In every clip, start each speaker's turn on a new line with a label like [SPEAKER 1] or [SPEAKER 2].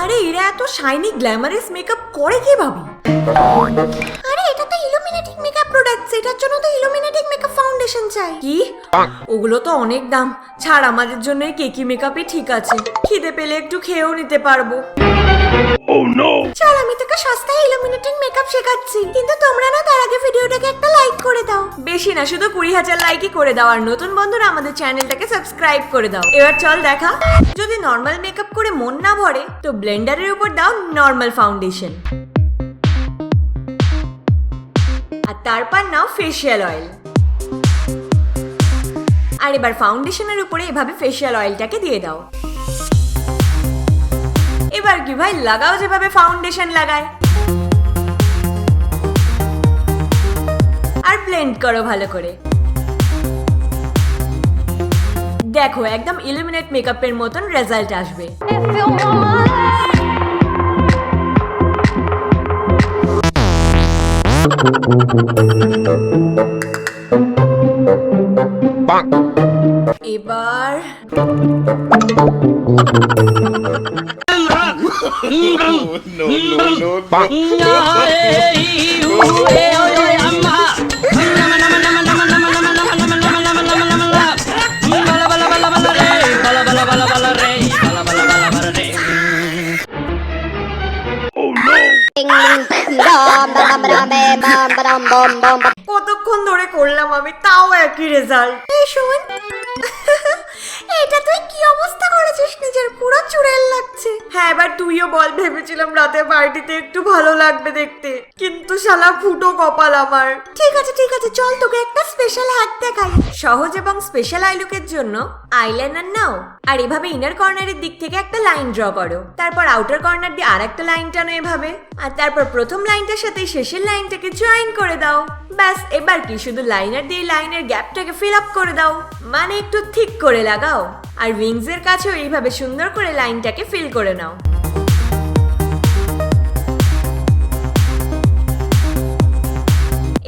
[SPEAKER 1] আরে এরা এত শাইনি গ্ল্যামারাস মেকআপ করে কিভাবে? আরে এটা তো ইলুমিনেটিং মেকআপ প্রোডাক্ট, এটার জন্য তো ইলুমিনেটিং মেকআপ ফাউন্ডেশন চাই। কি? ওগুলো তো অনেক দাম। ছাড়, আমাদের জন্য এই কেকি মেকআপই ঠিক আছে। খিদে পেলে একটু খেয়েও নিতে পারবো। চল, আমি তোকে সস্তায় ইলুমিনেটিং মেকআপ শেখাচ্ছি, কিন্তু তোমরা না তার আগে ভিডিওটাকে একটা লাইক করে দাও। বেশি না, শুধু 20,000 লাইকই করে দাও। আর নতুন বন্ধুরা আমাদের চ্যানেলটাকে সাবস্ক্রাইব করে দাও। এবার চল দেখা। যদি নর্মাল মেকআপ করে মন না ভরে তো ব্লেন্ডারের উপর দাও নর্মাল ফাউন্ডেশন, আর তারপর নাও ফেশিয়াল অয়েল। আর এবার ফাউন্ডেশনের উপরে এভাবে ফেশিয়াল অয়েলটাকে দিয়ে দাও। এবার কি ভাই, লাগাও যেভাবে ফাউন্ডেশন লাগায়, আর ব্লেন্ড করো ভালো করে। দেখো, একদম ইলুমিনেট মেকআপের মতন রেজাল্ট আসবে। এবার কতক্ষণ ধরে করলাম আমি, তাও একই রেজাল্ট। এই শোন, এটা তুই কি অবস্থা করেছিস নিজের, পুরো চুড়েল লাগছে। হ্যাঁ, এবার তুইও বল। ভেবেছিলাম রাতে পার্টিতে একটু ভালো লাগবে দেখতে, কিন্তু শালা ফুটো কপাল আমার। ঠিক আছে ঠিক আছে, চল তোকে একটা স্পেশাল হ্যাক দেখাই। সহজ এবং স্পেশাল আই লুকের জন্য আইলাইনার নাও, আর এভাবে ইনার কর্নারের দিক থেকে একটা লাইন ড্র করো। তারপর আউটার কর্নার দিয়ে আরেকটা লাইন টানো এভাবে, আর তারপর প্রথম লাইনটার সাথে শেষের লাইনটাকে জয়েন করে দাও। ব্যাস, এবার কি শুধু লাইনার দিয়ে লাইনের গ্যাপটাকে ফিল আপ করে দাও, মানে একটু ঠিক করে লাগাও। আর উইংস এর কাছেও এইভাবে সুন্দর করে লাইনটাকে ফিল করে নাও।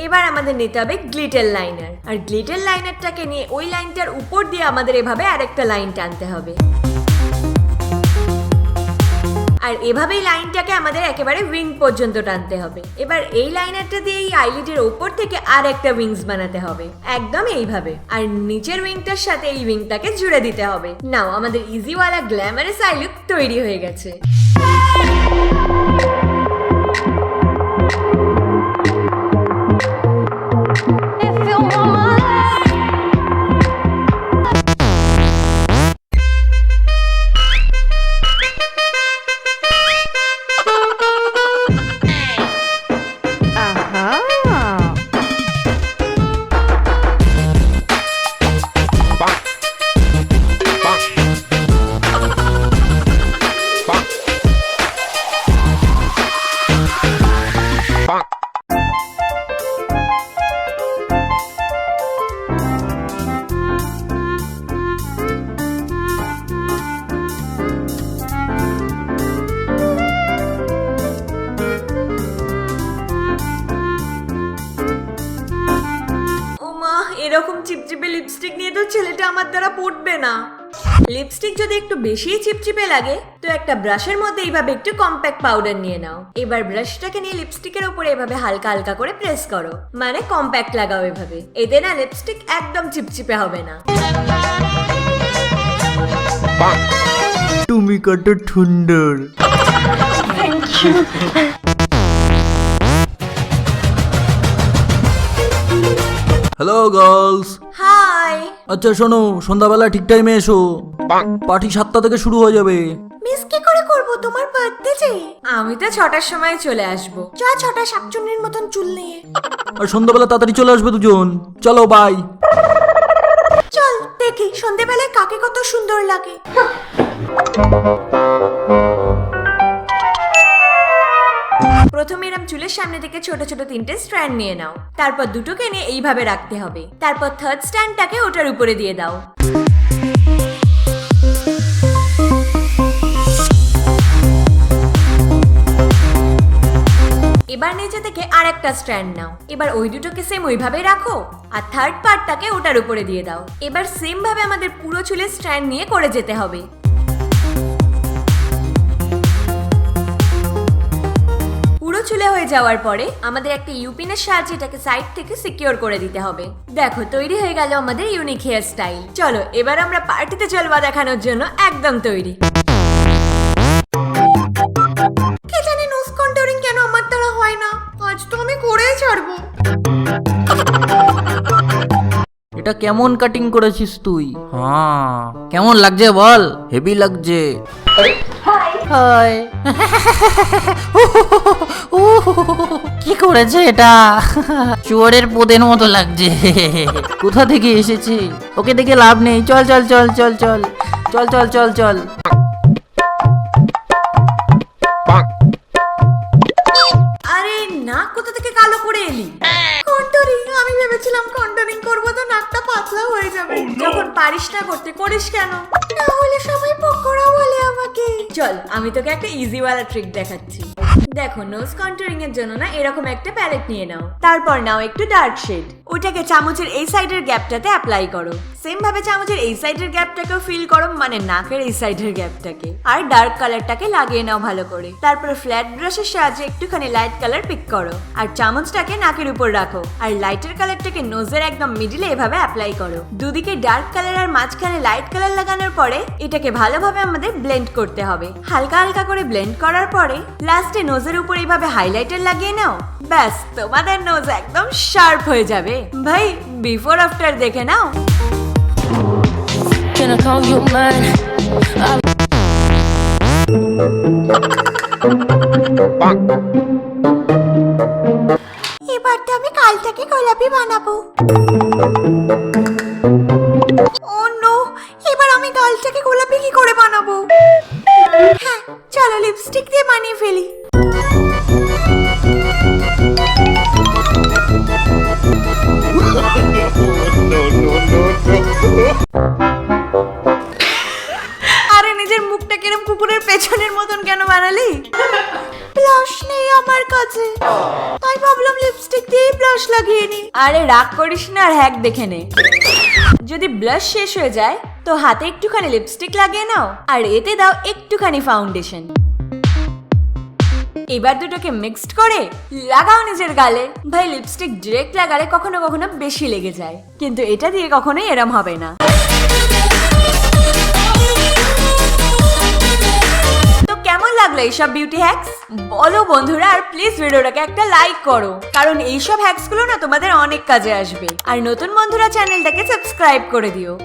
[SPEAKER 1] এবার আমাদের নিতে হবে গ্লিটার লাইনার, আর গ্লিটার লাইনারটাকে নিয়ে ওই লাইনটার উপর দিয়ে আমাদের এভাবে আরেকটা লাইন টানতে হবে। আর এভাবেই লাইনটাকে আমাদের একেবারে উইং পর্যন্ত টানতে হবে। এবার এই লাইনারটা দিয়ে এই আইলিডের উপর থেকে আর একটা উইংস বানাতে হবে, একদম এইভাবে। আর নিচের উইংটার সাথে এই উইংটাকে জুড়ে দিতে হবে। নাও, আমাদের ইজিওয়ালা গ্ল্যামারাস আই লুক তৈরি হয়ে গেছে। এরকম চিপচিপে লিপস্টিক নিয়ে তো ছেলেটা আমার দ্বারা পড়বে না। লিপস্টিক যদি একটু বেশি চিপচিপে লাগে তো একটা ব্রাশের মধ্যে এইভাবে একটু কম্প্যাক্ট পাউডার নিয়ে নাও। এবার ব্রাশটাকে নিয়ে লিপস্টিকের উপরে এভাবে হালকা হালকা করে প্রেস করো, মানে কম্প্যাক্ট লাগাও এভাবে। এতে না লিপস্টিক একদম চিপচিপে হবে না।
[SPEAKER 2] তুমি কত সুন্দর। Hello girls.
[SPEAKER 1] হাই।
[SPEAKER 2] আচ্ছা শোনো, সন্ধ্যাবেলা ঠিক টাইমে এসো, পার্টি 7টা থেকে শুরু হয়ে যাবে।
[SPEAKER 1] মিস কি করে করব, তোমার বার্থডে যে। আমি তো 6টার সময় চলে আসবো। 6টা শাকচুন্নির মতন চুল নিয়ে।
[SPEAKER 2] আর সন্ধ্যাবেলা তাড়াতাড়ি চলে আসবে দুজন। চলো বাই।
[SPEAKER 1] চল দেখি সন্ধ্যাবেলায় কাকে কত সুন্দর লাগে। প্রথমে এরম চুলের সামনে থেকে ছোট ছোট 3টে স্ট্র্যান্ড নিয়ে নাও। তারপর দুটোকে নিয়ে এইভাবে রাখতে হবে। তারপর থার্ড স্ট্র্যান্ডটাকে ওটার উপরে দিয়ে দাও। এবার নিচে থেকে আরেকটা স্ট্র্যান্ড নাও। এবার ওই দুটোকে সেম ওইভাবে রাখো, আর থার্ড পার্টটাকে ওটার উপরে দিয়ে দাও। এবার সেম ভাবে আমাদের পুরো চুলের স্ট্র্যান্ড নিয়ে করে যেতে হবে। হয়ে যাওয়ার পরে আমাদের একটা ইউপিনের সাহায্যে এটাকে সাইড থেকে সিকিউর করে দিতে হবে। দেখো তৈরি হয়ে গেল আমাদের ইউনিক হেয়ার স্টাইল। চলো এবার আমরা পার্টিতে চলবা দেখানোর জন্য একদম তৈরি। কে জানে নোজ কন্ট্যুরিং কেন আমার দ্বারা হয় না, আজ তো আমি করেই ছাড়বো।
[SPEAKER 2] এটা কেমন কাটিং করেছিস তুই? হ্যাঁ কেমন লাগছে বল? হেভি লাগছে। হাই কি করেছে এটা? চুয়ারের পোদের মতো লাগছে। কোথা থেকে এসেছে? ওকে দেখে লাভ নেই, চল চল চল চল চল চল চল চল চল।
[SPEAKER 1] আরে নাক কোথা থেকে কালো করে এলি? কন্ট্যুরিং, আমি ভেবেছিলাম কন্ট্যুরিং করবো তো নাকটা পাতলা হয়ে যাবে। যখন পারিস না করতে করিস কেন? তাহলে সবাই পকোড়া বলে আমাকে। চল আমি তোকে একটা ইজি ওয়ালা ট্রিক দেখাচ্ছি। দেখো নোজ কন্ট্যুরিং এর জন্য না এরকম একটা প্যালেট নিয়ে নাও, তারপর নাও একটু ডার্ক শেড, ওইটাকে চামচের এই সাইডের গ্যাপটাতে অ্যাপ্লাই করো। সেম ভাবে চামচের এই সাইডের গ্যাপটাকেও ফিল করো, মানে নাকের এই সাইডের গ্যাপটাকে, আর ডার্ক কালারটাকে লাগিয়ে নাও ভালো করে। তারপর ফ্ল্যাট ব্রাশের সাহায্যে একটুখানি লাইট কালার পিক করো আর চামচটাকে নাকের উপর রাখো, আর লাইটের কালারটাকে নোজের একদম মিডিলে এভাবে অ্যাপ্লাই করো। দুদিকে ডার্ক কালার আর মাঝখানে লাইট কালার লাগানোর পরে এটাকে ভালোভাবে আমাদের ব্লেন্ড করতে হবে। হালকা হালকা করে ব্লেন্ড করার পরে লাস্টে নোজের উপর এইভাবে হাইলাইটার লাগিয়ে নাও। ব্যাস তোমাদের নোজ একদম শার্প হয়ে যাবে। ভাই বিফোর আফটার দেখে নাও।
[SPEAKER 3] Can I call you mine?
[SPEAKER 1] এবার তো আমি কালটাকে গোলাপি বানাবো। ও নো, এবার আমি গালটাকে গোলাপি কি করে বানাবো? হ্যাঁ চলো লিপস্টিক দিয়ে বানিয়ে ফেলি। আরে নিজের মুখটা কিরম কুকুরের পেছনের মতন কেন বানালি? ব্লাশ নেই আমার কাছে, তাই ভাবলাম লিপস্টিক দিয়ে ব্লাশ লাগিয়ে নি। আরে রাগ করিস না আর হ্যাক দেখে নে। যদি ব্লাশ শেষ হয়ে যায় তো হাতে একটুখানি লিপস্টিক লাগিয়ে নাও আর এতে দাও একটুখানি ফাউন্ডেশন। এবার দুটোকে মিক্সড করে লাগাও নিজের গালে। ভাই লিপস্টিক ডিরেক্ট লাগালে কখনো কখনো বেশি লেগে যায়, কিন্তু এটা দিয়ে কখনোই এরম হবে না। তো কেমন লাগলো এইসব বিউটি হ্যাকস বলো বন্ধুরা, আর প্লিজ ভিডিওটাকে একটা লাইক করো, কারণ এইসব হ্যাকস গুলো না তোমাদের অনেক কাজে আসবে। আর নতুন বন্ধুরা চ্যানেলটাকে সাবস্ক্রাইব করে দিও।